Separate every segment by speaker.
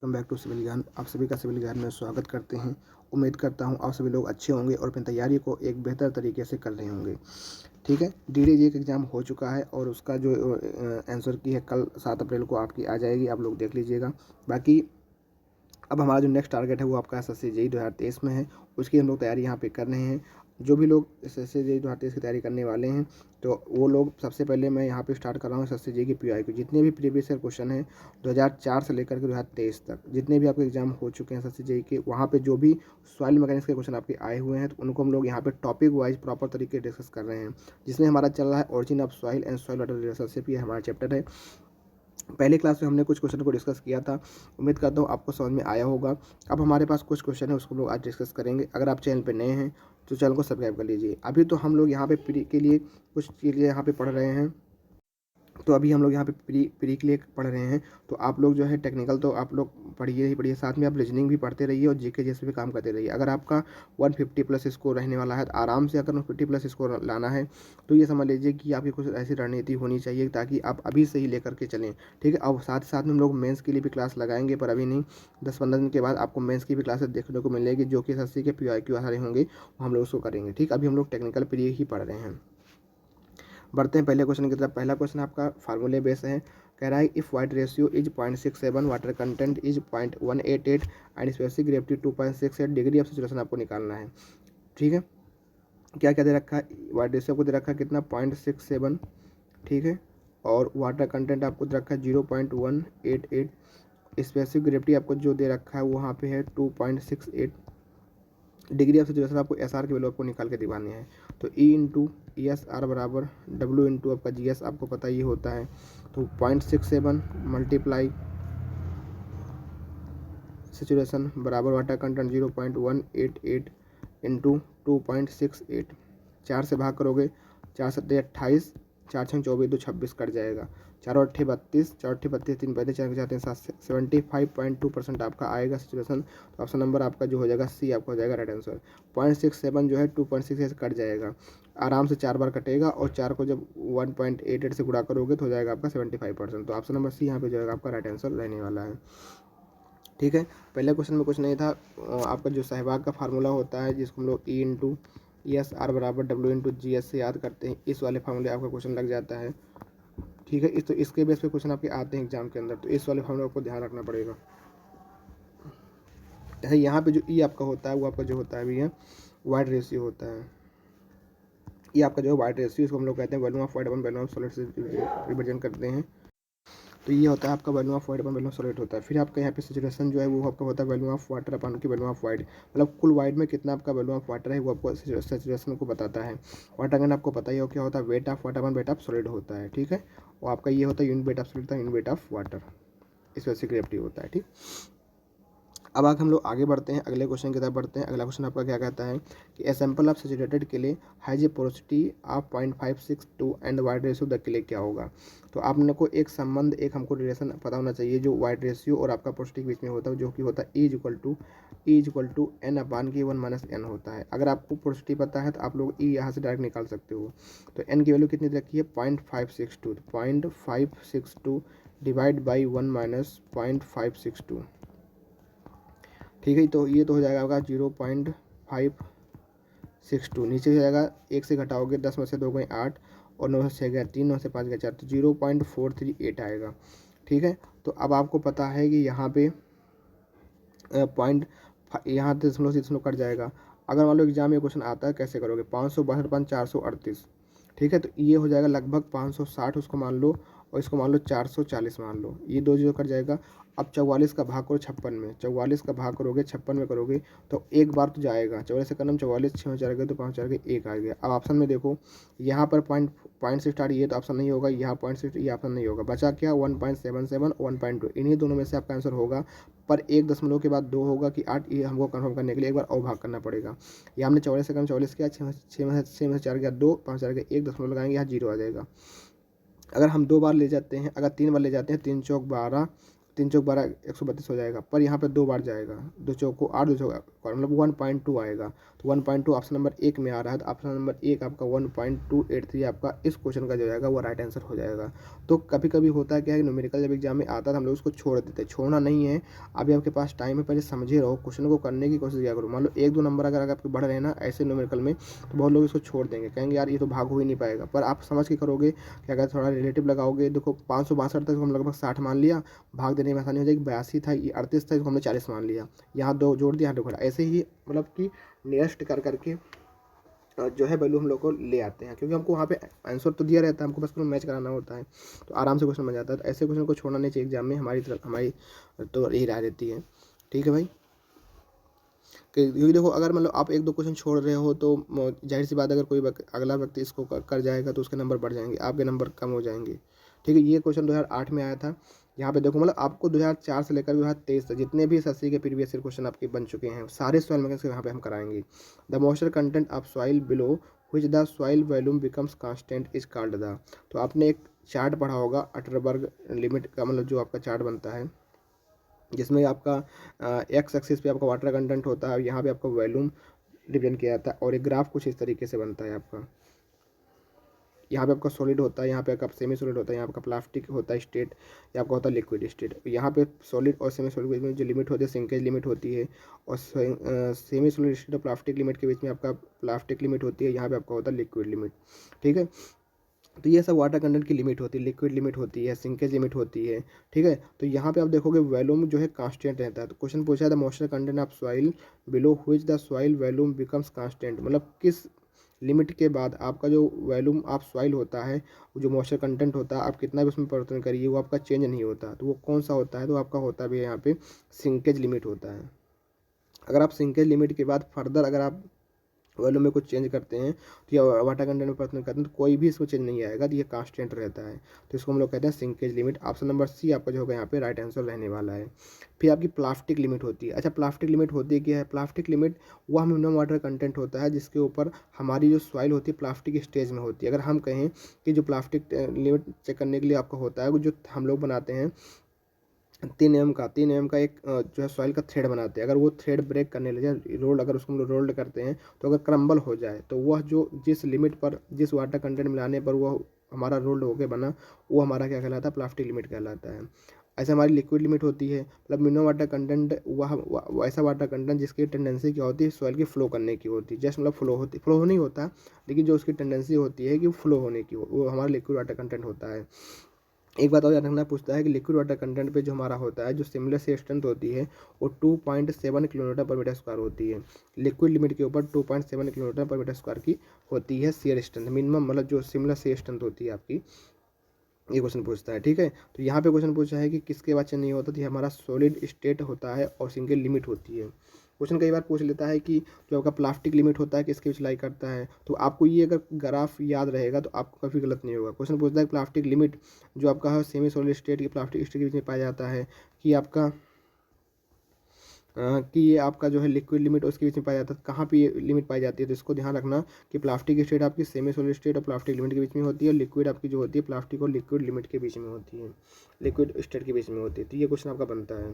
Speaker 1: Welcome back to civil ज्ञान। आप सभी का सिविल ज्ञान में स्वागत करते हैं। उम्मीद करता हूं आप सभी लोग अच्छे होंगे और अपनी तैयारी को एक बेहतर तरीके से कर रहे होंगे। ठीक है, DDG का एग्ज़ाम हो चुका है और उसका जो आंसर की है कल 7 अप्रैल को आपकी आ जाएगी, आप लोग देख लीजिएगा। बाकी अब हमारा जो नेक्स्ट टारगेट है वो आपका SSC JEE 2023 में है, उसकी हम लोग तैयारी यहाँ पे कर रहे हैं। जो भी लोग SSC JEE 2023 की तैयारी करने वाले हैं तो वो लोग सबसे पहले मैं यहाँ पे स्टार्ट कर रहा हूँ SSC JEE की PI को। जितने भी प्रीवियस ईयर क्वेश्चन हैं 2004 से लेकर के 2023 तक जितने भी आपके एग्जाम हो चुके हैं SSC JEE के, वहाँ पे जो भी सॉइल मैकेनिक्स के क्वेश्चन आपके आए हुए हैं तो उनको हम लोग यहाँ पे टॉपिक वाइज प्रॉपर तरीके से डिस्कस कर रहे हैं। जिसमें हमारा चल रहा है origin of soil and soil water relationship, ये हमारा चैप्टर है। पहले क्लास में हमने कुछ क्वेश्चन को डिस्कस किया था, उम्मीद करता हूँ आपको समझ में आया होगा। अब हमारे पास कुछ क्वेश्चन है उसको हम लोग आज डिस्कस करेंगे। अगर आप चैनल पे नए हैं तो चैनल को सब्सक्राइब कर लीजिए। अभी तो हम लोग यहाँ पे प्री के लिए कुछ चीज़ें यहाँ पे पढ़ रहे हैं, तो अभी हम लोग यहाँ पे प्री के लिए पढ़ रहे हैं। तो आप लोग जो है टेक्निकल तो आप लोग पढ़िए ही पढ़िए, साथ में आप रीजनिंग भी पढ़ते रहिए और जीके जैसे भी काम करते रहिए। अगर आपका 150 प्लस स्कोर रहने वाला है तो आराम से अगर 150 प्लस स्कोर लाना है तो ये समझ लीजिए कि आपकी कुछ ऐसी रणनीति होनी चाहिए ताकि आप अभी से ही लेकर के चलें। ठीक है, और साथ ही साथ में हम लोग मेंस के लिए भी क्लास लगाएंगे, पर अभी नहीं, 10-15 दिन के बाद आपको मेंस की भी क्लासेस देखने को मिलेगी जो कि SSC के PIQ आ रहे होंगे, हम लोग उसको करेंगे। ठीक, अभी हम लोग टेक्निकल प्री ही पढ़ रहे हैं। बढ़ते हैं पहले क्वेश्चन की तरफ। पहला क्वेश्चन आपका फार्मूले बेस है। कह रहा है if white ratio is 0.67, water content is 0.188 and specific gravity 2.68, degree of saturation आपको निकालना है। ठीक है, क्या क्या दे रखा है, वाइट रेशियो आपको दे रखा है कितना 0.67, ठीक है, और वाटर कंटेंट आपको दे रखा है 0.188, स्पेसिफिक ग्रेविटी आपको जो दे रखा है वहाँ पे है 2.68, डिग्री ऑफ सेचुरेशन आपको SR की वैल्यू आपको निकाल के दिखानी है। तो E इंटू ESR बराबर W इंटू आपका GS आपको पता ही होता है। तो 0.67 मल्टीप्लाई सेचुरेशन बराबर वाटर कंटेंट 0.188 इंटू 2.68, 4 से भाग करोगे, 4 सत्ते 28, 4 छः 24, 2 26 कट जाएगा, 4 अट्ठे 32, 4 अट्ठे 32, 3 पैंतीस, 4 जाते हैं 75.2% आपका आएगा सेचुरेशन। तो ऑप्शन नंबर आपका जो हो जाएगा C आपका हो जाएगा राइट आंसर। 0.67 जो है 2.68 कट जाएगा, आराम से 4 बार कटेगा और 4 को जब 1.88 से गुणा करोगे तो हो जाएगा आपका 75%। तो ऑप्शन नंबर C यहाँ पे जो है आपका राइट आंसर रहने वाला है। ठीक है, पहले क्वेश्चन में कुछ नहीं था। आपका जो सहवाग का फार्मूला होता है जिसको हम लोग E इंटू ESR बराबर W इंटू GS से याद करते हैं, इस वाले फार्मूले आपका क्वेश्चन लग जाता है। ठीक है, तो इसके बेस पे क्वेश्चन आपके आते हैं एग्जाम के अंदर, तो इस वाले फार्मूले को ध्यान रखना पड़ेगा। यहाँ पे जो E आपका होता है वो आपका जो होता है भैया वाइट रेशियो होता है। ये आपका जो है वाइट रेशियो, इसको हम लोग कहते हैं volume of white upon volume of solid से रिप्रेजेंट करते हैं। तो ये होता है आपका volume of white upon volume of solid होता है। फिर आपका यहाँ पे सैचुरेशन जो है वो आपका होता है वॉल्यूम ऑफ वाटर अपन की वॉल्यूम ऑफ वाइट, मतलब कुल वाइट में कितना आपका वॉल्यूम ऑफ वाटर है वो आपको सैचुरेशन को बताता है। वाटर अगर आपको पता ही हो क्या होता है, weight of water upon weight of solid होता है। ठीक है, और आपका ये होता है यूनिट वेट ऑफ सॉलिड था unit weight of water, specific gravity होता है। ठीक, अब आगे हम लोग आगे बढ़ते हैं, अगले क्वेश्चन की तरफ बढ़ते हैं। अगला क्वेश्चन आपका क्या कहता है कि ए सैंपल ऑफ सैचुरेटेड के लिए has a porosity of 0.562 and void ratio the के लिए क्या होगा। तो आपने को एक संबंध, एक हमको रिलेशन पता होना चाहिए जो वाइड रेशियो और आपका पोरोसिटी के बीच में होता है, जो कि होता है E is equal to n अपान की 1 माइनस एन होता है। अगर आपको पोरोसिटी पता है तो आप लोग E यहाँ से डायरेक्ट निकाल सकते हो। तो एन की वैल्यू कितनी रखी है 0.562, 0.562 डिवाइड बाई 1 माइनस 0.562। ठीक है, तो ये तो हो जाएगा आपका 0.562, नीचे हो जाएगा 1 से घटाओगे 10 में से 2 गए 8 और 9 से 6 गया 3, 9 से 5 गया 4, तो 0.438 आएगा। ठीक है, तो अब आपको पता है कि यहाँ पे पॉइंट यहाँ दशमलव से दशमलव कट जाएगा। अगर मान लो एग्जाम में क्वेश्चन आता है कैसे करोगे, 562.438, ठीक है, तो ये हो जाएगा लगभग 560, उसको मान लो, और इसको मान लो 440 मान लो, ये 2 जीरो कट जाएगा। अब 44 का भाग करो 56 में, 44 का भाग करोगे 56 में करोगे तो एक बार तो जाएगा, 44 से कदम 44, 6 4 गए तो 5 4 गए 1 आ गया। अब ऑप्शन में देखो, यहाँ पर पॉइंट से स्टार्ट, ये तो ऑप्शन नहीं होगा, यहाँ पॉइंट से ये ऑप्शन नहीं होगा, बचा क्या 1.77 1.2, इन्हीं दोनों में से आपका आंसर होगा। पर 1 दशमलव के बाद 2 होगा कि 8, ये हमको कंफर्म करने के लिए एक बार और भाग करना पड़ेगा। यहाँ हमने 44 से कम 44 किया, 6 में से 4 गया 2, 5 4 गया 1 दशमलव लगाएंगे, यहाँ 0 आ जाएगा। अगर हम 2 बार ले जाते हैं, अगर 3 बार ले जाते हैं, 3 चौक 12, 3 चौक 12 132 हो जाएगा, पर यहाँ पे 2 बार जाएगा, 2 चौक को 8, 2 चौक मतलब 1.2 आएगा। तो 1.2 ऑप्शन नंबर 1 में आ रहा है, तो ऑप्शन नंबर 1 आपका 1.283 आपका इस क्वेश्चन का जो जाएगा वो राइट आंसर हो जाएगा। तो कभी कभी होता क्या है, न्यूमेरिकल जब एग्जाम में आता है हम लोग उसको छोड़ देते हैं, छोड़ना नहीं है। अभी आपके पास टाइम है, पहले समझे रहो, क्वेश्चन को करने की कोशिश किया करो। मान लो 1-2 नंबर अगर आपके बढ़ रहे हैं ना ऐसे न्यूमेरिकल में, तो बहुत लोग इसको छोड़ देंगे, कहेंगे यार ये तो भाग हो ही नहीं पाएगा। पर आप समझ के करोगे कि अगर थोड़ा रिलेटिव लगाओगे, देखो 562 तक हम लगभग 60 मान लिया, भाग देने में आसानी हो जाएगी। 82 था, ये 38 था, इसको हमने 40 मान लिया, यहाँ 2 जोड़ दिया, यहाँ 2 घटा, ऐसे ही मतलब कि नियरेस्ट कर करके जो है वैल्यू हम लोग को ले आते हैं, क्योंकि हमको वहाँ पे आंसर तो दिया रहता है, हमको बस मैच कराना होता है, तो आराम से क्वेश्चन बन जाता है। तो ऐसे क्वेश्चन को छोड़ना नहीं चाहिए एग्जाम में, हमारी तो यही राय रहती है। ठीक है भाई, क्योंकि देखो अगर मतलब आप 1-2 क्वेश्चन छोड़ रहे हो तो जाहिर सी बात, अगर कोई अगला व्यक्ति इसको कर जाएगा तो उसके नंबर बढ़ जाएंगे, आपके नंबर कम हो जाएंगे। ठीक है, ये क्वेश्चन 2008 में आया था। यहाँ पे देखो मतलब आपको 2004 से लेकर 2023 तक जितने भी एसएससी के प्रीवियस ईयर क्वेश्चन आपके बन चुके हैं, सारे सॉइल मैकेनिक्स यहाँ पे हम कराएंगे। The moisture content of soil below which the soil volume becomes constant is called the. तो आपने एक चार्ट पढ़ा होगा अटरबर्ग लिमिट का, मतलब जो आपका चार्ट बनता है जिसमें आपका एक्स एक्सिस पे आपका वाटर कंटेंट होता है, यहाँ पे आपका वॉल्यूम रिप्रेजेंट किया जाता है, और एक ग्राफ कुछ इस तरीके से बनता है आपका। यहाँ पे आपका सॉलिड होता है, यहाँ पे आपका सेमी सॉलिड होता है, यहाँ पे आपका प्लास्टिक होता है स्टेट, या आपका होता है लिक्विड स्टेट। यहाँ पे सॉलिड और सेमी सॉलिड के बीच में जो लिमिट होती है सिंकेज लिमिट होती है, और सेमी सॉलिड स्टेट और प्लास्टिक लिमिट के बीच में आपका प्लास्टिक लिमिट होती है, यहाँ पे आपका होता है लिक्विड लिमिट। ठीक है, तो ये सब वाटर कंटेंट की लिमिट होती है, लिक्विड लिमिट होती है, सिंकेज लिमिट होती है। ठीक है, तो यहाँ पे आप देखोगे वॉल्यूम जो है कांस्टेंट रहता है। तो क्वेश्चन पूछा है the moisture content of soil below which the soil volume becomes constant, मतलब किस लिमिट के बाद आपका जो वॉल्यूम ऑफ सॉइल होता है, जो मॉइस्चर कंटेंट होता है, आप कितना भी उसमें परिवर्तन करिए वो आपका चेंज नहीं होता। तो वो कौन सा होता है, तो आपका होता भी यहाँ पे सिंकेज लिमिट होता है। अगर आप सिंकेज लिमिट के बाद फर्दर अगर आप वॉल्यूम में कुछ चेंज करते हैं, तो या वाटर कंटेंट में परिवर्तन करते हैं, तो कोई भी इसमें चेंज नहीं आएगा, तो ये कांस्टेंट रहता है। तो इसको हम लोग कहते हैं sinkage limit. Option number C आपका जो होगा यहाँ पे राइट आंसर रहने वाला है। फिर आपकी प्लास्टिक लिमिट होती है। अच्छा, प्लास्टिक लिमिट होती क्या है? प्लास्टिक लिमिट वह मिनिमम वाटर कंटेंट होता है जिसके ऊपर हमारी जो सॉइल होती है प्लास्टिक स्टेज में होती है। अगर हम कहें कि जो प्लास्टिक लिमिट चेक करने के लिए आपका होता है, वो जो हम लोग बनाते हैं 3 mm का एक जो है सॉइल का थ्रेड बनाते हैं। अगर वो थ्रेड ब्रेक करने लगे, रोल्ड, अगर उसको हम लोग रोल्ड करते हैं, तो अगर क्रम्बल हो जाए तो वह जो जिस लिमिट पर जिस वाटर कंटेंट मिलाने पर वह हमारा रोल्ड होके बना, वो हमारा क्या कहलाता है? प्लास्टिक लिमिट कहलाता है। ऐसे हमारी लिक्विड लिमिट होती है, मतलब मिनिमम वाटर कंटेंट वह ऐसा वाटर कंटेंट जिसकी टेंडेंसी क्या होती है? सॉइल की फ्लो करने की होती है। जस्ट मतलब फ्लो नहीं होता, लेकिन जो उसकी टेंडेंसी होती है कि फ्लो होने की हो, वो हमारा लिक्विड वाटर कंटेंट होता है। एक बात और याद रखना, पूछता है कि लिक्विड वाटर कंटेंट पे जो हमारा होता है, जो सिमिलर से स्ट्रेंथ होती है, वो 2.7 किलोमीटर पर मीटर स्क्वायर होती है। लिक्विड लिमिट के ऊपर 2.7 किलोमीटर पर मीटर स्क्वायर की होती है शियर स्ट्रेंथ मिनिमम, मतलब जो सिमिलर से स्ट्रेंथ होती है आपकी। ये क्वेश्चन पूछता है। ठीक है, तो यहाँ पे क्वेश्चन पूछा है कि किसके बाद चेंज नहीं होता, तो ये हमारा सॉलिड स्टेट होता है और सिंगल लिमिट होती है। क्वेश्चन कई बार पूछ लेता है कि जो आपका प्लास्टिक लिमिट होता है किसके बीच लाई करता है, तो आपको ये अगर ग्राफ याद रहेगा तो आपको कभी गलत नहीं होगा। क्वेश्चन पूछता है कि प्लास्टिक लिमिट जो आपका है सेमी सॉलिड स्टेट की प्लास्टिक स्टेट के बीच में पाया जाता है, कि आपका कि ये आपका जो है लिक्विड लिमिट उसके बीच में पाया जाता है, कहाँ पे ये लिमिट पाई जाती है। तो इसको ध्यान रखना कि प्लास्टिक स्टेट आपकी सेमी सॉलिड स्टेट और प्लास्टिक लिमिट के बीच में होती है, और लिक्विड आपकी जो होती है प्लास्टिक और लिक्विड लिमिट के बीच में होती है, लिक्विड स्टेट के बीच में होती है। तो ये क्वेश्चन आपका बनता है।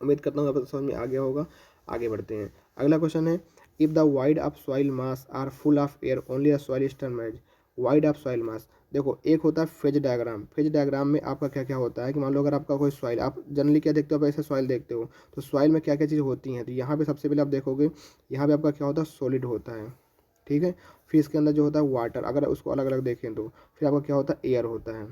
Speaker 1: उम्मीद करता हूँ आपको समझ में आ गया होगा। आगे बढ़ते हैं, अगला क्वेश्चन है if the void of soil mass are full of air only the soil is turn match. Void of soil mass, देखो एक होता है फेज डायग्राम। फेज डायग्राम में आपका क्या क्या होता है कि मान लो अगर आपका कोई सॉइल, आप जनरली क्या देखते हो, आप ऐसे सॉइल देखते हो, तो सॉइल में क्या क्या चीज़ होती हैं। तो यहाँ पे सबसे पहले आप देखोगे, यहाँ पे आपका क्या होता है? सॉलिड होता है। ठीक है, फिर इसके अंदर जो होता है वाटर, अगर उसको अलग अलग देखें तो फिर आपका क्या होता है? एयर होता है।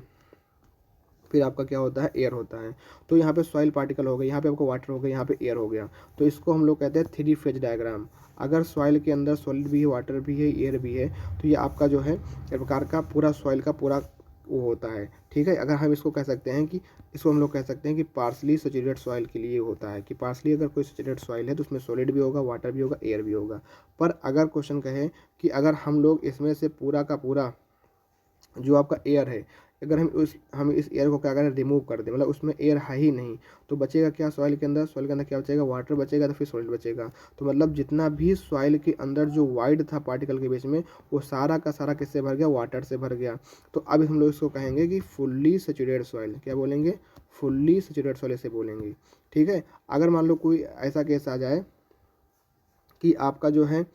Speaker 1: फिर आपका क्या होता है? एयर होता है। तो यहाँ पे सॉइल पार्टिकल हो गए, यहाँ पे आपको वाटर हो गया, यहाँ पे एयर हो गया। तो इसको हम लोग कहते हैं 3 फेज डायग्राम। अगर सॉइल के अंदर सॉलिड भी है, वाटर भी है, एयर भी है, तो ये आपका जो है एक प्रकार का पूरा सॉइल का पूरा वो होता है। ठीक है, अगर हम इसको कह सकते हैं कि इसको हम लोग कह सकते हैं कि पार्सली सैचुरेटेड सॉइल के लिए होता है, कि पार्सली अगर कोई सैचुरेटेड सॉइल है तो उसमें सॉलिड भी होगा, वाटर भी होगा, एयर भी होगा। पर अगर क्वेश्चन कहे कि अगर हम लोग इसमें से पूरा का पूरा जो आपका एयर है, अगर हम इस एयर को क्या करें? रिमूव कर दें, मतलब उसमें एयर है ही नहीं, तो बचेगा क्या सॉइल के अंदर? सॉइल के अंदर क्या बचेगा? वाटर बचेगा, तो फिर सॉलिड बचेगा। तो मतलब जितना भी सॉइल के अंदर जो वाइड था पार्टिकल के बीच में, वो सारा का सारा किससे भर गया? वाटर से भर गया। तो अब हम लोग इसको कहेंगे कि फुल्ली सैचुरेटेड सॉइल। क्या बोलेंगे? फुल्ली सैचुरेटेड सॉइल इसे बोलेंगे। ठीक है, अगर मान लो कोई ऐसा केस आ जाए कि आपका जो है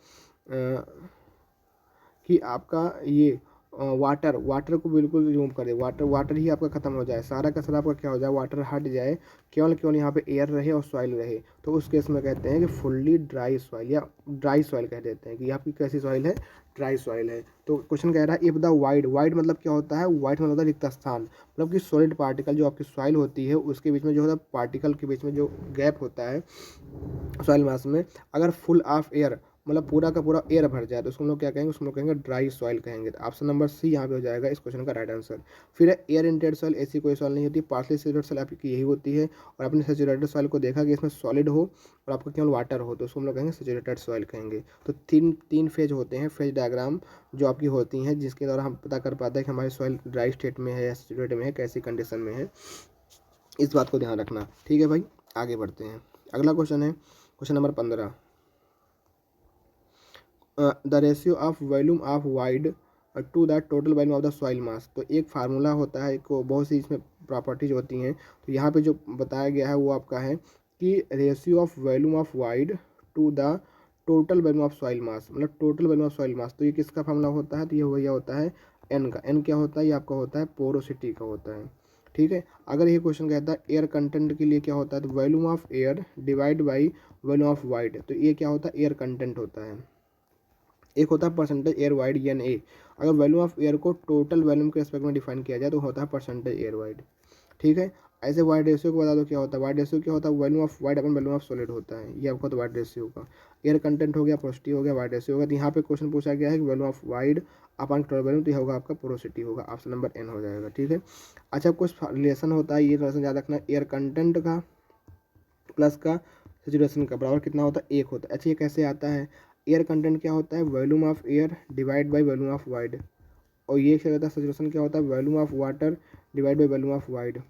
Speaker 1: कि आपका ये वाटर को बिल्कुल रिमूव कर दे, वाटर ही आपका खत्म हो जाए, सारा का सारा आपका क्या हो जाए, वाटर हट जाए, केवल यहाँ पे एयर रहे और सॉइल रहे, तो उस केस में कहते हैं कि फुल्ली ड्राई सॉइल या ड्राई सॉइल कह देते हैं कि आपकी कैसी सॉइल है, ड्राई सॉइल है। तो क्वेश्चन कह रहा है इफ द वाइड मतलब क्या होता है, वाइड मतलब होता है रिक्त स्थान, मतलब कि सॉलिड पार्टिकल जो आपकी सॉइल होती है उसके बीच में जो होता है, पार्टिकल के बीच में जो गैप होता है सॉइल मास में, अगर फुल ऑफ एयर मतलब पूरा का पूरा एयर भर जाए तो उसको हम लोग क्या कहेंगे, उसको हम लोग कहेंगे ड्राई सॉइल कहेंगे। तो ऑप्शन नंबर सी यहाँ पे हो जाएगा इस क्वेश्चन का राइट आंसर। फिर है एयर इंटेड सॉइल, ऐसी कोई सॉइल नहीं होती, पार्सली सैचुरेटेड सॉइल आपकी यही होती है, और आपने सैचुरेटेड सॉइल को देखा कि इसमें सॉलिड हो और आपका केवल वाटर हो तो उसको हम लोग कहेंगे सैचुरेटेड सॉइल कहेंगे। तो तीन फेज होते हैं, फेज डायग्राम जो आपकी होती हैं जिसके द्वारा हम पता कर पाते हैं कि हमारी सॉइल ड्राई स्टेट में है या सैचुरेटेड में है, कैसी कंडीशन में है, इस बात को ध्यान रखना। ठीक है भाई, आगे बढ़ते हैं। अगला क्वेश्चन है question number 15, the ratio of volume of void to the total volume of the soil mass. तो एक फार्मूला होता है, एक बहुत सी इसमें प्रॉपर्टीज होती हैं, तो यहाँ पे जो बताया गया है वो आपका है कि ratio of volume of void to the total volume of soil mass, मतलब total volume of soil mass. तो ये किसका फार्मूला होता है, तो ये वही होता है एन का। एन क्या होता है, ये आपका होता है पोरोसिटी का होता है। ठीक है, अगर ये क्वेश्चन कहता है एयर कंटेंट के लिए क्या होता है, तो volume of air divide by volume of wide, तो ये क्या होता है, एयर कंटेंट होता है। एक होता है percentage air void n a, अगर वॉल्यूम ऑफ एयर को टोटल वॉल्यूम के रेस्पेक्ट में डिफाइन किया जाए तो होता है परसेंटेज एयर वाइड। ठीक है, ऐसे वाइड रेशियो को बता दो क्या होता है, वाइड रेशियो क्या होता है, volume of wide upon volume of solid होता है, ये आपका तो वाइड रेशियो का। एयर कंटेंट हो गया, पोरोसिटी हो गया, वाइड रेशियो होगा। तो यहाँ पे क्वेश्चन पूछा गया है कि volume of wide upon total volume, तो यह होगा आपका पोरोसिटी होगा, ऑप्शन नंबर एन हो जाएगा। ठीक है, अच्छा कुछ रिलेशन होता है, ये रिलेशन याद रखना, एयर कंटेंट का प्लस का सैचुरेशन का बराबर कितना होता है, एक होता है। अच्छा ये कैसे आता है, एयर कंटेंट क्या होता है, volume of air divide by volume of void, और ये क्या होता है सैचुरेशन क्या होता है, volume of water divide by volume of void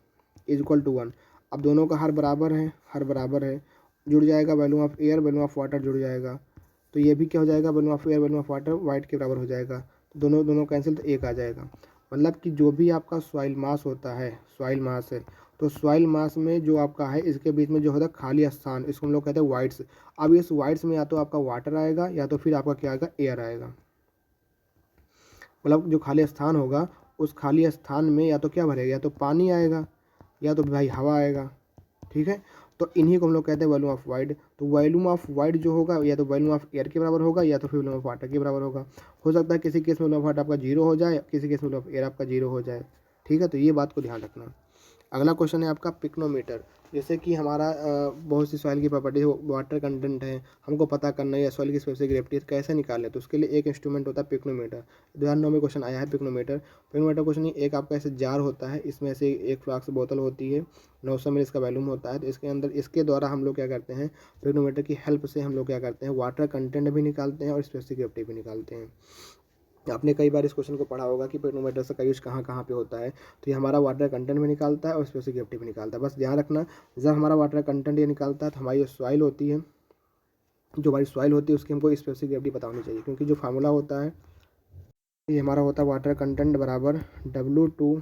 Speaker 1: is equal to 1। अब दोनों का हर बराबर है, हर बराबर है, जुड़ जाएगा, volume of air volume of water जुड़ जाएगा, तो ये भी क्या हो जाएगा, volume of air volume of water wide के बराबर हो जाएगा, तो दोनों दोनों कैंसिल, तो एक आ जाएगा। मतलब कि जो भी आपका सॉइल मास होता है, सॉइल मास है, तो सॉइल मास में जो आपका है इसके बीच में जो होता है खाली स्थान, इसको हम लोग कहते हैं वाइड्स। अब इस वाइड्स में या तो आपका वाटर आएगा या तो फिर आपका क्या आएगा, एयर आएगा। मतलब जो खाली स्थान होगा उस खाली स्थान में या तो क्या भरेगा, या तो पानी आएगा या तो भाई हवा आएगा। ठीक है, तो इन्हीं को हम लोग कहते हैं वॉल्यूम ऑफ वाइड। तो वॉल्यूम ऑफ वाइड जो होगा या तो वॉल्यूम ऑफ एयर के बराबर होगा या तो फिर वॉल्यूम ऑफ वाटर के बराबर होगा। हो सकता है किसी केस में वॉल्यूम ऑफ वाटर आपका जीरो हो जाए, किसी केस में वॉल्यूम ऑफ एयर आपका जीरो हो जाए। ठीक है, तो ये बात को ध्यान रखना। अगला क्वेश्चन है आपका पिक्नोमीटर। जैसे कि हमारा बहुत सी सॉइल की प्रॉपर्टी वाटर कंटेंट है, हमको पता करना है या सॉइल की स्पेसिफिक ग्रेविटी कैसे निकालें, तो उसके लिए एक इंस्ट्रूमेंट होता है पिक्नोमीटर। 2009 में क्वेश्चन आया है पिक्नोमीटर। पिक्नोमीटर क्वेश्चन नहीं, एक आपका ऐसे जार होता है, इसमें से एक फ्लास्क बोतल होती है, 900 ml इसका वॉल्यूम होता है, तो इसके अंदर इसके द्वारा हम लोग क्या करते हैं, पिक्नोमीटर की हेल्प से हम लोग क्या करते हैं, वाटर कंटेंट भी निकालते हैं और स्पेसिफिक ग्रेविटी भी निकालते हैं। आपने कई बार इस क्वेश्चन को पढ़ा होगा कि पिक्नोमीटर का यूज कहाँ कहाँ पे होता है, तो ये हमारा वाटर कंटेंट भी निकालता है और स्पेसिफिक ग्रेविटी भी निकालता है। बस ध्यान रखना, जब हमारा वाटर कंटेंट ये निकालता है तो हमारी जो सॉइल होती है, जो हमारी सॉइल होती है उसकी हमको स्पेसिफिक ग्रेविटी पता होनी चाहिए, क्योंकि जो फार्मूला होता है ये हमारा होता है वाटर कंटेंट बराबर W2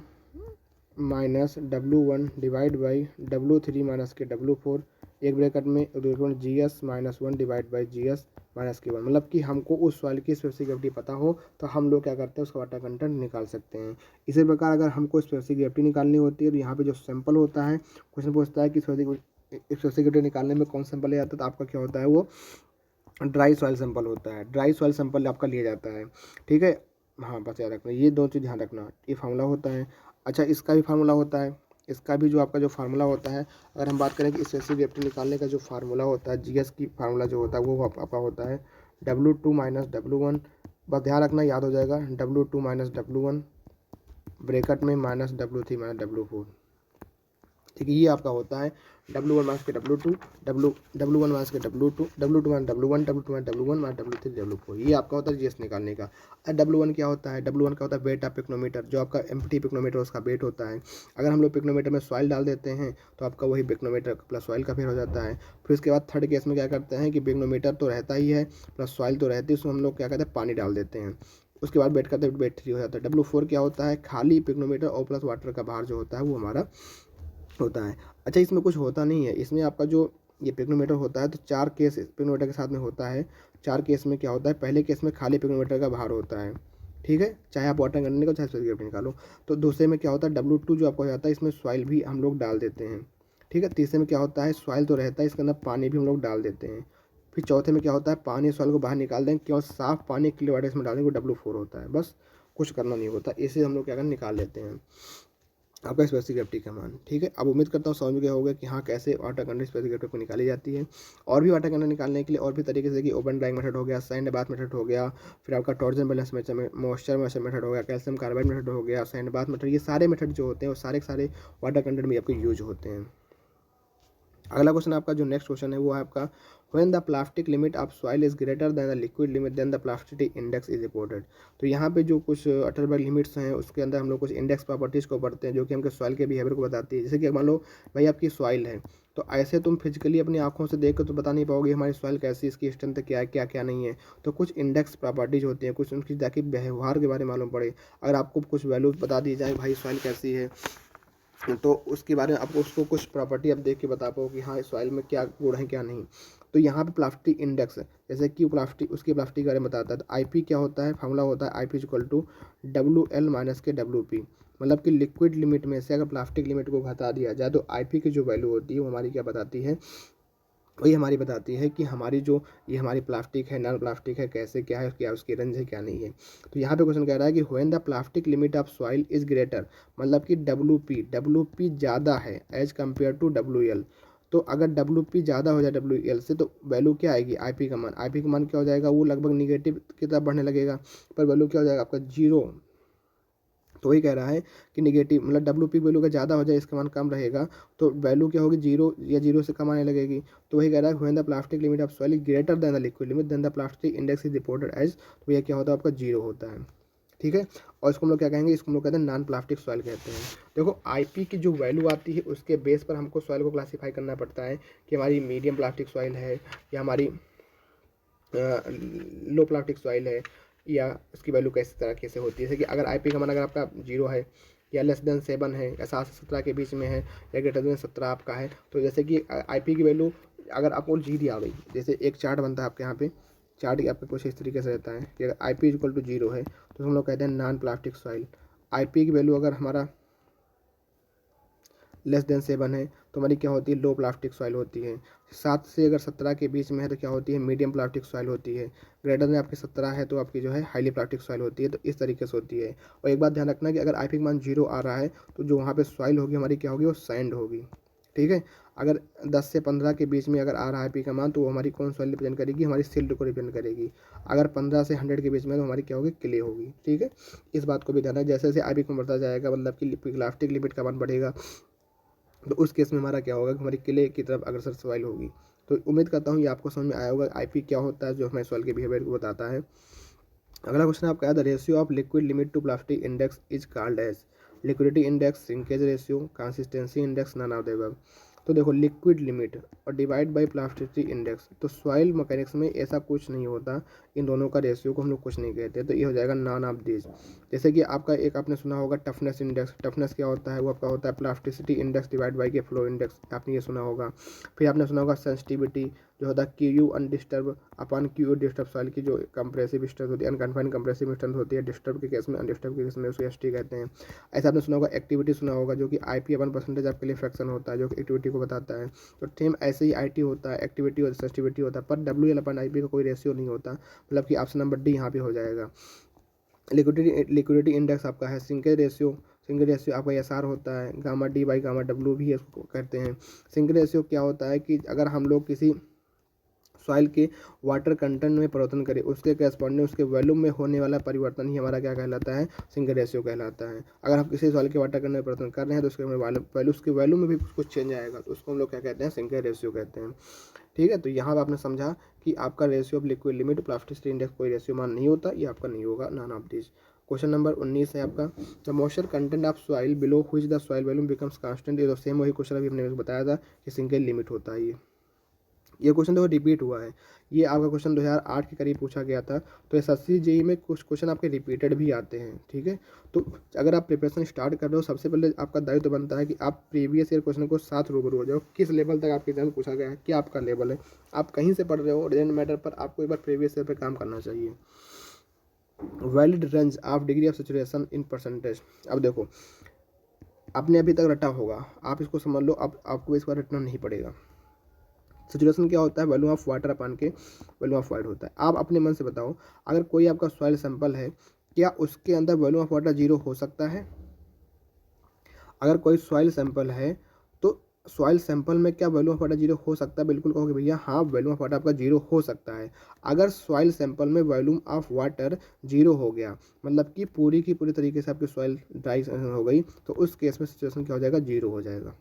Speaker 1: minus W1 divide by W3 minus के W4, एक ब्रैकेट में GS minus 1 divide by GS minus के 1। मतलब कि हमको उस सॉइल की स्पेसिफिक ग्रेविटी पता हो तो हम लोग क्या करते हैं, उसका वाटर कंटेंट निकाल सकते हैं। इसी प्रकार अगर हमको स्पेसिफिक ग्रेविटी निकालनी होती है तो यहाँ पे जो सैंपल होता है, क्वेश्चन पूछता है कि स्पेसिफिक ग्रेविटी निकालने में कौन सैंपल ले जाता है, तो आपका क्या होता है, वो ड्राई सॉइल सैंपल होता है, ड्राई सॉइल सैंपल आपका लिया जाता है। ठीक है, हाँ बस याद रखना, ये दो चीज़ ध्यान रखना, ये फार्मूला होता है। अच्छा इसका भी फार्मूला होता है, इसका भी जो आपका जो फार्मूला होता है, अगर हम बात करें कि स्पेसिफिक ग्रेविटी निकालने का जो फार्मूला होता है, जीएस की फार्मूला जो होता है वो आपका होता है W2 माइनस W1। बस ध्यान रखना, याद हो जाएगा, W2 माइनस W1 ब्रैकेट में माइनस W3 माइनस W4। ठीक है, ये आपका होता है W1 माइनस के W2, W1 माइनस के W2, W2 minus W1, W2 minus W1 minus W3 W4, ये आपका होता है जीएस निकालने का। W1 क्या होता है, W1 का होता है वेट ऑफ पिक्नोमीटर, जो आपका एम्प्टी पिक्नोमीटर उसका वेट होता है। अगर हम लोग पिक्नोमीटर में सॉइल डाल देते हैं तो आपका वही पिक्नोमीटर प्लस सॉइल का फिर हो जाता है। फिर उसके बाद थर्ड केस में क्या करते हैं कि पिक्नोमीटर तो रहता ही है प्लस सॉइल तो रहती है, उसमें हम लोग क्या करते हैं, पानी डाल देते हैं। उसके बाद वेट करते हैं, वेट 3 हो जाता है। W4 क्या होता है, खाली पिक्नोमीटर और प्लस वाटर का बाहर जो होता है वो हमारा होता है। अच्छा इसमें कुछ होता नहीं है, इसमें आपका जो ये पिग्नोमीटर होता है तो 4 केस पिग्नोमीटर के साथ में होता है। 4 केस में क्या होता है, पहले केस में खाली पिग्नोमीटर का भार होता है, ठीक है, चाहे आप वाटर कंटेंट निकालो चाहे स्पेसिफिक ग्रेविटी निकालो। तो दूसरे में क्या होता है W2 जो आपको हो जाता है, इसमें सॉइल भी हम लोग डाल देते हैं, ठीक है। तीसरे में क्या होता है, सॉइल तो रहता है, इसके अंदर पानी भी हम लोग डाल देते हैं। फिर चौथे में क्या होता है, पानी सॉइल को बाहर निकाल देंगे, क्यों साफ पानी क्लियर वाटर इसमें डालेंगे, वो W4 होता है। बस कुछ करना नहीं होता, इसे हम लोग क्या करना निकाल लेते हैं आपका स्पेसिफिक ग्रेविटी का मान, ठीक है। अब उम्मीद करता हूँ समझ में गया होगा कि हाँ कैसे वाटर कंटेंट स्पेसिफिक ग्रेविटी को निकाली जाती है। और भी वाटर कंटेंट निकालने के लिए और भी तरीके से कि ओपन ड्राइंग मेथड हो गया, सैंड बाथ मेथड हो गया, फिर आपका टॉर्जन बैलेंस मॉइस्चर मेथड हो गया, कैल्शियम कार्बाइड मेथड हो गया, सैंड बाथ मेथड, ये सारे मेथड जो होते हैं वो सारे के सारे वाटर कंटेंट में आपके यूज होते हैं। अगला क्वेश्चन आपका जो नेक्स्ट क्वेश्चन है वो है आपका when the plastic limit of soil is greater than the liquid limit then the plasticity index is reported. तो यहाँ पे जो कुछ अटरबर्ग लिमिट्स हैं उसके अंदर हम लोग कुछ इंडेक्स प्रॉपर्टीज़ को पढ़ते हैं जो कि हमके सॉइल के बिहेवियर को बताती है। जैसे कि मान लो भाई आपकी सॉइल है, तो ऐसे तुम फिजिकली अपनी आंखों से देख कर तो बता नहीं पाओगे हमारी सॉइल कैसी, इसकी स्ट्रेंथ क्या है, क्या क्या नहीं है। तो कुछ इंडेक्स प्रॉपर्टीज होती हैं, कुछ उनकी ताकि व्यवहार के बारे में मालूम पड़े। अगर आपको कुछ वैल्यू बता दी जाए भाई सॉइल कैसी है, तो उसके बारे में आपको उसको कुछ प्रॉपर्टी आप देख के बता पाओ कि हाँ सॉइल में क्या गुण है क्या नहीं। तो यहाँ पे प्लास्टिक इंडेक्स है, जैसे कि प्लास्टिक उसके प्लास्टिक के बारे में बताता है। तो IP क्या होता है, फार्मूला होता है IP equal to WL minus के WP। मतलब कि लिक्विड लिमिट में से अगर प्लास्टिक लिमिट को घटा दिया जाए तो IP की जो वैल्यू होती है वो हमारी क्या बताती है, वही हमारी बताती है कि हमारी जो ये हमारी प्लास्टिक है नॉन प्लास्टिक है, कैसे क्या है, क्या उसकी रेंज है क्या नहीं है। तो यहाँ पे क्वेश्चन कह रहा है कि when the plastic limit of soil is greater, मतलब कि WP ज़्यादा है एज कम्पेयर टू WL। तो अगर WP ज़्यादा हो जाए WL से तो वैल्यू क्या आएगी, IP का मान, IP का मान क्या हो जाएगा, वो लगभग निगेटिव की तरफ बढ़ने लगेगा, पर वैल्यू क्या हो जाएगा आपका 0। तो वही कह रहा है कि निगेटिव मतलब WP वैल्यू का ज़्यादा हो जाए इसका मान कम रहेगा, तो वैल्यू क्या होगी 0 या 0 से कम आने लगेगी। तो वही कह रहा है when the plastic limit of soil greater than the liquid limit then the plastic index is reported as. तो यह क्या होता है आपका 0 होता है, ठीक है। और इसको हम लोग क्या कहेंगे, इसको हम लोग कहते हैं नॉन प्लास्टिक सॉइल कहते हैं। देखो IP की जो वैल्यू आती है उसके बेस पर हमको सॉइल को क्लासीफाई करना पड़ता है कि हमारी मीडियम प्लास्टिक सॉइल है या हमारी लो प्लास्टिक सॉइल है, या उसकी वैल्यू कैसे तरह कैसे होती है। जैसे कि अगर IP का मान अगर आपका 0 है या लेस देन 7 है या 7 से 17 के बीच में है या ग्रेटर देन 17 आपका है, तो जैसे कि IP की वैल्यू अगर आपको जी दी आ गई, जैसे एक चार्ट बनता है आपके यहाँ पे, चार्ट आपके कुछ इस तरीके से रहता है कि अगर IP इक्वल टू 0 है तो हम लोग कहते हैं नॉन प्लास्टिक सॉइल। IP की वैल्यू अगर हमारा लेस देन 7 है तो हमारी क्या होती है, लो प्लास्टिक सॉइल होती है। 7 से अगर 17 के बीच में है तो क्या होती है, मीडियम प्लास्टिक सॉइल होती है। ग्रेटर देन आपकी 17 है तो आपकी जो है हाईली प्लास्टिक सॉइल होती है। तो इस तरीके से होती है। और एक बात ध्यान रखना कि अगर IP का मान 0 आ रहा है तो जो वहाँ पे सॉइल होगी हमारी क्या होगी, वो सैंड होगी, ठीक है। अगर 10 से 15 के बीच में अगर आ रहा है IP का मान तो वो हमारी कौन सॉइल रिप्रेजेंट करेगी, हमारी सिल्ट को रिप्रेजेंट करेगी। अगर 15 से 100 के बीच में तो हमारी क्या होगी, क्ले होगी, ठीक है। इस बात को भी ध्यान है, जैसे जैसे IP को बढ़ता जाएगा मतलब कि प्लास्टिक लिमिट का मान बढ़ेगा तो उस केस में हमारा क्या होगा कि हमारी किले की तरफ अग्रसर सॉइल होगी। तो उम्मीद करता हूँ ये आपको समझ में आया होगा IP क्या होता है जो हमारे सॉइल के बिहेवियर को बताता है। अगला क्वेश्चन आपका है the ratio of liquid limit to plastic index is called as liquidity index, shrinkage ratio, consistency index, none of the above. तो देखो लिक्विड लिमिट और डिवाइड बाय प्लास्टिसिटी इंडेक्स, तो सॉइल मैकेनिक्स में ऐसा कुछ नहीं होता, इन दोनों का रेशियो को हम लोग कुछ नहीं कहते। तो ये हो जाएगा नॉन ऑफ दिस। जैसे कि आपका एक आपने सुना होगा टफनेस इंडेक्स, टफनेस क्या होता है, वो आपका होता है प्लास्टिसिटी इंडेक्स डिवाइड बाई के फ्लो इंडेक्स, आपने ये सुना होगा। फिर आपने सुना होगा सेंसिटिविटी जो होता है QU अनडिस्टर्ब अपन QU डिस्टर्ब सॉइल की जो कंप्रेसिव स्ट्रेंथ होती है, अनकन्फाइंड कंप्रेसिव स्ट्रेंथ होती है डिस्टर्ब के केस में, अनडिस्टर्ब के केस में उसको ST कहते हैं। ऐसा आपने सुना होगा एक्टिविटी सुना होगा जो कि IP अपन परसेंटेज आपके लिए फ्रैक्शन होता है जो कि एक्टिविटी को बताता है। तो सेम ऐसे ही IT होता है, एक्टिविटी और सेंसिटिविटी होता है, पर WL अपन IP का कोई रेशियो नहीं होता, मतलब कि ऑप्शन नंबर D यहाँ पे हो जाएगा। लिक्विडिटी इंडेक्स आपका है सिंकेज रेशियो, सिंकेज रेशियो आपका SR होता है, gamma D by gamma W भी इसको कहते हैं। सिंकेज रेशियो क्या होता है कि अगर हम लोग किसी सॉइल के वाटर कंटेंट में परिवर्तन करें उसके करस्पॉन्डिंग उसके वॉल्यूम में होने वाला परिवर्तन ही हमारा क्या कहलाता है, सिंगल रेशियो कहलाता है। अगर हम किसी सॉइल के वाटर कंटेंट में परिवर्तन कर रहे हैं तो उसके वैल्यू उसके वैल्यू में भी कुछ चेंज आएगा तो उसको हम लोग क्या कहते हैं, सिंगल रेशियो कहते हैं, ठीक है। तो यहाँ पर आपने समझा कि आपका ratio of liquid limit plasticity index कोई रेशियो मान नहीं होता, ये आपका नहीं होगा, none of this. Question number 19 है आपका the moisture content of soil below which the soil volume becomes constant. ये तो सेम वही क्वेश्चन अभी हमने बताया था कि सिंगल लिमिट होता है ये। ये क्वेश्चन देखो रिपीट हुआ है। ये आपका क्वेश्चन 2008 के करीब पूछा गया था। तो एसएससी जेईई में कुछ क्वेश्चन आपके रिपीटेड भी आते हैं, ठीक है। तो अगर आप प्रिपरेशन स्टार्ट कर रहे हो, सबसे पहले आपका दायित्व बनता है कि आप प्रीवियस ईयर क्वेश्चन को साथ रूबरू हो जाओ, किस लेवल तक आपके एग्जाम में पूछा गया है, क्या आपका लेवल है। आप कहीं से पढ़ रहे हो, डजेंट मैटर, पर आपको एक बार प्रीवियस ईयर पर काम करना चाहिए। Valid range of degree of saturation in percentage. अब देखो, आपने अभी तक रटा होगा, आप इसको समझ लो, अब आपको इस बार रटना नहीं पड़ेगा। सैचुरेशन क्या होता है, वॉल्यूम ऑफ वाटर अपान के वॉल्यूम ऑफ वाइड होता है। आप अपने मन से बताओ, अगर कोई आपका सॉइल सैंपल है, क्या उसके अंदर वॉल्यूम ऑफ वाटर 0 हो सकता है? अगर कोई सॉइल सैंपल है तो सॉइल सैंपल में क्या वॉल्यूम ऑफ वाटर 0 हो सकता है? बिल्कुल कहोगे भैया हाँ, वॉल्यूम ऑफ वाटर आपका 0 हो सकता है। अगर सॉइल सैंपल में वॉल्यूम ऑफ वाटर 0 हो गया, मतलब कि पूरी की पूरी तरीके से आपकी सॉइल ड्राई हो गई, तो उस केस में सिचुएशन क्या हो जाएगा, 0 हो जाएगा।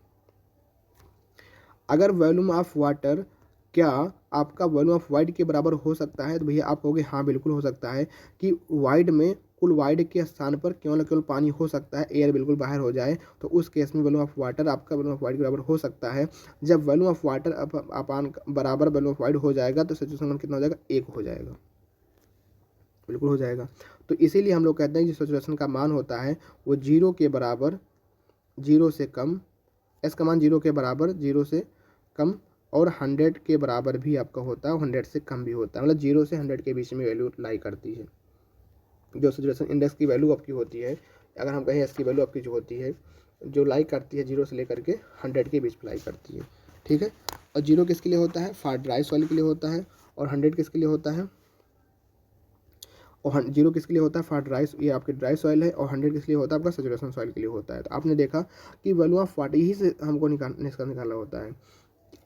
Speaker 1: अगर वॉल्यूम ऑफ वाटर क्या आपका वॉल्यूम ऑफ वाइड के बराबर हो सकता है, तो भैया आप कहोगे हाँ बिल्कुल हो सकता है, कि वाइड में कुल वाइड के स्थान पर केवल केवल पानी हो सकता है, एयर बिल्कुल बाहर हो जाए, तो उस केस में वॉल्यूम ऑफ वाटर आपका वॉल्यूम ऑफ वाइड के बराबर हो सकता है। जब वॉल्यूम ऑफ वाटर अपान बराबर वॉल्यूम ऑफ वाइड हो जाएगा, तो सिचुएशन कितना हो जाएगा, 1 हो जाएगा, बिल्कुल हो जाएगा। तो इसीलिए हम लोग कहते हैं कि सिचुएशन का मान होता है वो 0 के बराबर, 0 से कम, एस का मान 0 के बराबर, 0 से कम, और 100 के बराबर भी आपका होता है, 100 से कम भी होता है, मतलब 0 से 100 के बीच में वैल्यू लाई करती है। जो सैचुरेशन इंडेक्स की वैल्यू आपकी होती है, अगर हम कहें इसकी वैल्यू आपकी जो होती है, जो लाई करती है 0 से लेकर के 100 के बीच में लाई करती है, ठीक है। और 0 किसके लिए होता है, फॉर ड्राई सॉइल के लिए होता है, और 100 किसके लिए होता है, और 0 किसके लिए होता है, फॉर ड्राई, ये आपकी ड्राई सॉइल है, और 100 किस लिए होता है, आपका सैचुरेशन सॉइल के लिए होता है। तो आपने देखा कि वैल्यू ऑफ वाटर यही से हमको निकालना होता है।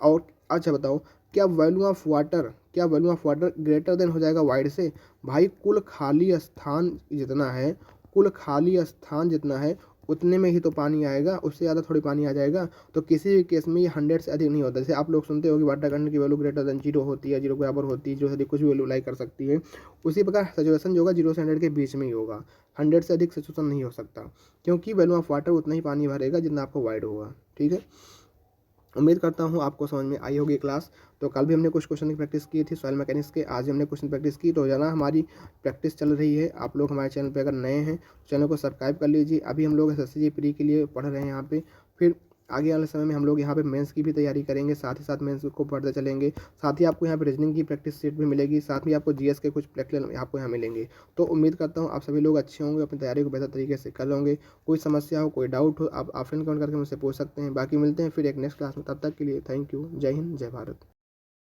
Speaker 1: और अच्छा बताओ, क्या volume of water greater than हो जाएगा वाइड से? भाई कुल खाली स्थान जितना है, कुल खाली स्थान जितना है, उतने में ही तो पानी आएगा, उससे ज़्यादा थोड़ी पानी आ जाएगा। तो किसी भी केस में ये 100 से अधिक नहीं होता। जैसे आप लोग सुनते हो कि वाटर कंटेंट की वैल्यू ग्रेटर देन 0 होती है, 0 के बराबर होती है, 0 से अधिक कुछ भी वैल्यू लाई कर सकती है। उसी प्रकार सैचुरेशन जो होगा 0 से 100 के बीच में ही होगा, 100 से अधिक सैचुरेशन नहीं हो सकता, क्योंकि वॉल्यूम ऑफ वाटर उतना ही पानी भरेगा जितना आपको वाइड होगा, ठीक है। उम्मीद करता हूँ आपको समझ में आई होगी क्लास। तो कल भी हमने कुछ क्वेश्चन की प्रैक्टिस की थी सॉइल मैकेनिक्स के, आज भी हमने क्वेश्चन प्रैक्टिस की। तो रोजाना हमारी प्रैक्टिस चल रही है। आप लोग हमारे चैनल पे अगर नए हैं, चैनल को सब्सक्राइब कर लीजिए। अभी हम लोग एसएससी प्री के लिए पढ़ रहे हैं यहाँ पे, फिर आगे वाले समय में हम लोग यहाँ पे मेंस की भी तैयारी करेंगे, साथ ही साथ मेंस को पढ़ते चलेंगे। साथ ही आपको यहाँ पे रीजनिंग की प्रैक्टिस सेट भी मिलेगी, साथ ही आपको जीएस के कुछ प्रैक्टिकल आपको यहाँ मिलेंगे। तो उम्मीद करता हूँ आप सभी लोग अच्छे होंगे, अपनी तैयारी को बेहतर तरीके से कर लोगे। कोई समस्या हो, कोई डाउट हो, आप ऑफलाइन कमेंट करके मुझसे पूछ सकते हैं। बाकी मिलते हैं फिर एक नेक्स्ट क्लास में, तब तक के लिए थैंक यू। जय हिंद, जय भारत।